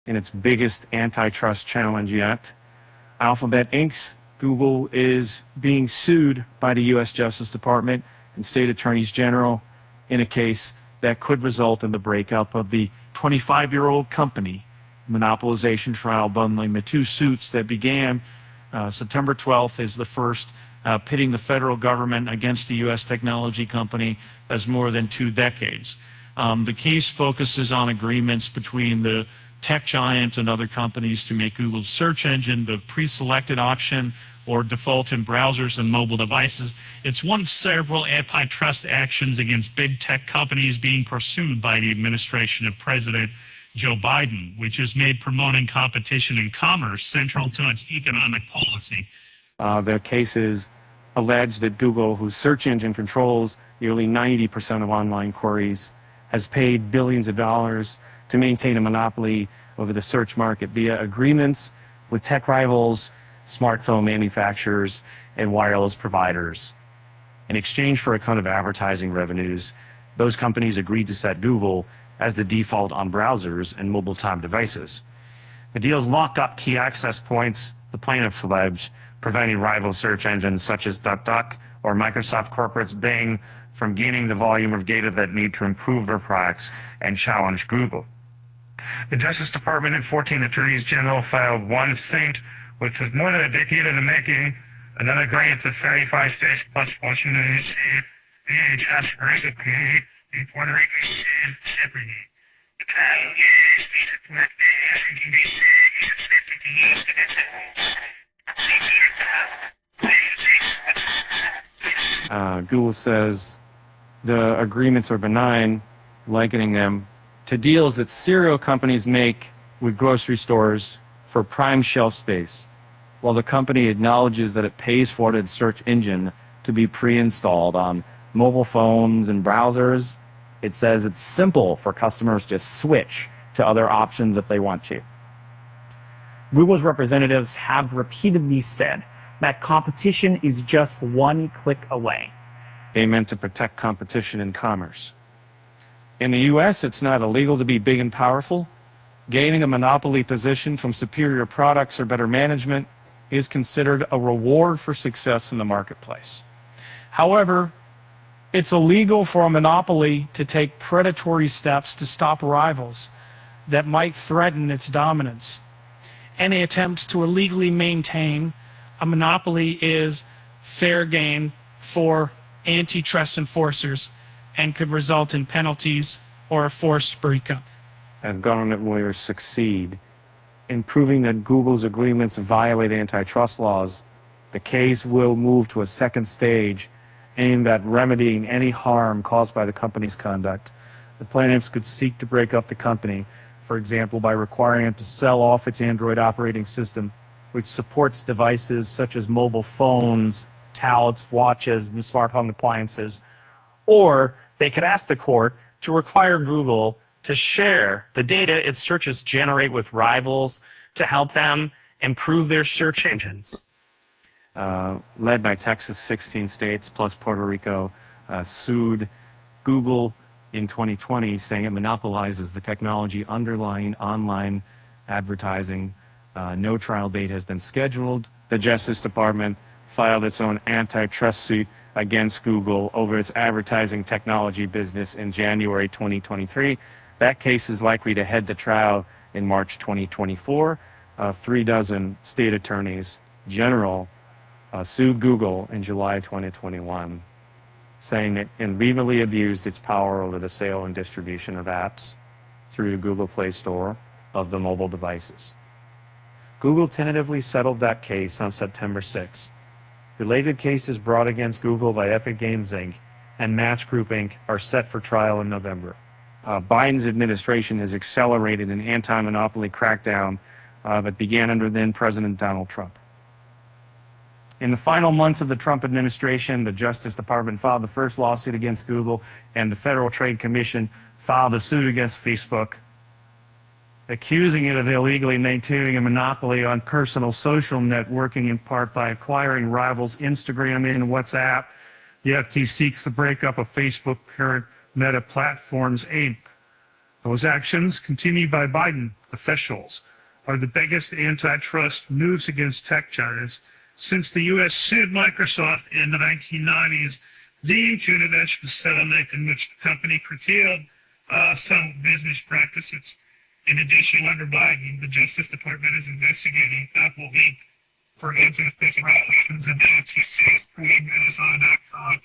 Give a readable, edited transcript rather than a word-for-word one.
in its biggest antitrust challenge yet. Alphabet Inc.'s Google is being sued by the U.S. Justice Department and state attorneys general in a case that could result in the breakup of the 25-year-old company. Monopolization trial bundling the two suits that began September 12th is the first, pitting the federal government against the U.S. technology company as more than 2 decades. The case focuses on agreements between the tech giant and other companies to make Google's search engine the preselected option or default in browsers and mobile devices. It's one of several antitrust actions against big tech companies being pursued by the administration of President Joe Biden, which has made promoting competition in commerce central to its economic policy. The cases allege that Google, whose search engine controls nearly 90% of online queries, has paid billions of dollars to maintain a monopoly over the search market via agreements with tech rivals, smartphone manufacturers, and wireless providers. In exchange for a cut of advertising revenues, those companies agreed to set Google as the default on browsers and mobile-time devices. The deals locked up key access points, the plaintiffs allege, preventing rival search engines such as DuckDuck or Microsoft corporate's Bing from gaining the volume of data that need to improve their products and challenge Google. The Justice Department and 14 attorneys general filed one suit, which was more than a decade in the making. Another grant of 35 states plus Washington, D.C., VHS, recipe, in Puerto Rico, and separately. The trial is Google says the agreements are benign, likening them to deals that cereal companies make with grocery stores for prime shelf space, while the company acknowledges that it pays for its search engine to be pre-installed on mobile phones and browsers. It says it's simple for customers to switch to other options if they want to. Google's representatives have repeatedly said that competition is just one click away. They meant to protect competition in commerce. In the U.S., it's not illegal to be big and powerful. Gaining a monopoly position from superior products or better management is considered a reward for success in the marketplace. However, it's illegal for a monopoly to take predatory steps to stop rivals that might threaten its dominance. Any attempt to illegally maintain a monopoly is fair game for antitrust enforcers and could result in penalties or a forced breakup. As government lawyers succeed in proving that Google's agreements violate antitrust laws, the case will move to a second stage aimed at remedying any harm caused by the company's conduct. The plaintiffs could seek to break up the company, for example, by requiring it to sell off its Android operating system, which supports devices such as mobile phones, tablets, watches, and smart home appliances. Or they could ask the court to require Google to share the data its searches generate with rivals to help them improve their search engines. Led by Texas, 16 states plus Puerto Rico sued Google in 2020, saying it monopolizes the technology underlying online advertising. No trial date has been scheduled. The Justice Department filed its own antitrust suit against Google over its advertising technology business in January 2023. That case is likely to head to trial in March 2024. 36 state attorneys general sued Google in July 2021, saying it illegally abused its power over the sale and distribution of apps through the Google Play Store of the mobile devices. Google tentatively settled that case on September 6. Related cases brought against Google by Epic Games Inc. and Match Group Inc. are set for trial in November. Biden's administration has accelerated an anti-monopoly crackdown that began under then President Donald Trump. In the final months of the Trump administration, the Justice Department filed the first lawsuit against Google, and the Federal Trade Commission filed a suit against Facebook, accusing it of illegally maintaining a monopoly on personal social networking, in part by acquiring rivals Instagram and WhatsApp. The FT seeks the breakup of Facebook parent Meta Platforms Inc. Those actions, continued by Biden, officials are the biggest antitrust moves against tech giants since the U.S. sued Microsoft in the 1990s, leading to an eventual settlement in which the company curtailed some business practices. In addition, under Biden, the Justice Department is investigating Apple Inc. for antitrust violations, and the FTC is creating Amazon.com